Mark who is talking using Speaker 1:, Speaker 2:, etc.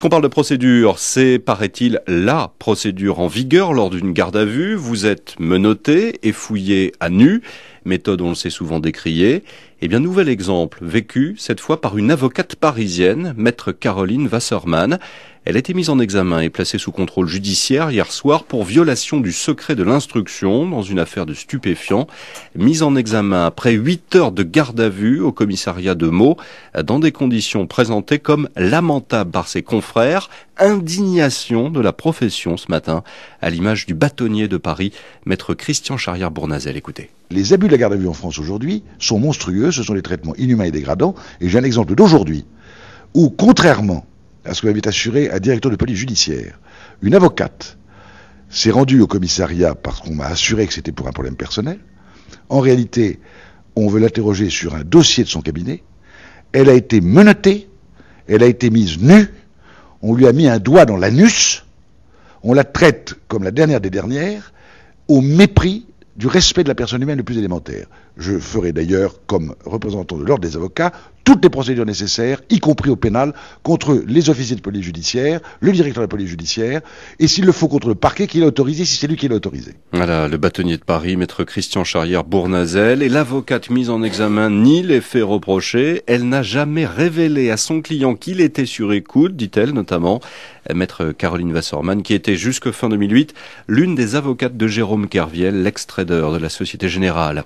Speaker 1: Qu'on parle de procédure, c'est, paraît-il, la procédure en vigueur lors d'une garde à vue. Vous êtes menotté et fouillé à nu, méthode on le sait souvent décriée. Eh bien, nouvel exemple, vécu cette fois par une avocate parisienne, maître Caroline Wasserman. Elle a été mise en examen et placée sous contrôle judiciaire hier soir pour violation du secret de l'instruction dans une affaire de stupéfiants. Mise en examen après 8 heures de garde à vue au commissariat de Meaux, dans des conditions présentées comme lamentables par ses confrères. Indignation de la profession ce matin, à l'image du bâtonnier de Paris, maître Christian Charrière-Bournazel. Écoutez.
Speaker 2: Les abus de la garde à vue en France aujourd'hui sont monstrueux, ce sont des traitements inhumains et dégradants, et j'ai un exemple d'aujourd'hui, où contrairement à ce que m'avait assuré un directeur de police judiciaire, une avocate s'est rendue au commissariat parce qu'on m'a assuré que c'était pour un problème personnel. En réalité, on veut l'interroger sur un dossier de son cabinet. Elle a été menottée, elle a été mise nue, on lui a mis un doigt dans l'anus, on la traite comme la dernière des dernières, au mépris du respect de la personne humaine le plus élémentaire. Je ferai d'ailleurs, comme représentant de l'ordre des avocats, toutes les procédures nécessaires, y compris au pénal, contre les officiers de police judiciaire, le directeur de la police judiciaire, et s'il le faut contre le parquet qui l'a autorisé, si c'est lui qui l'a autorisé.
Speaker 1: Voilà, le bâtonnier de Paris, maître Christian Charrière-Bournazel, et l'avocate mise en examen nie les faits reprochés. Elle n'a jamais révélé à son client qu'il était sur écoute, dit-elle notamment. Maître Caroline Wasserman, qui était jusque fin 2008 l'une des avocates de Jérôme Kerviel, l'ex-trader de la Société Générale.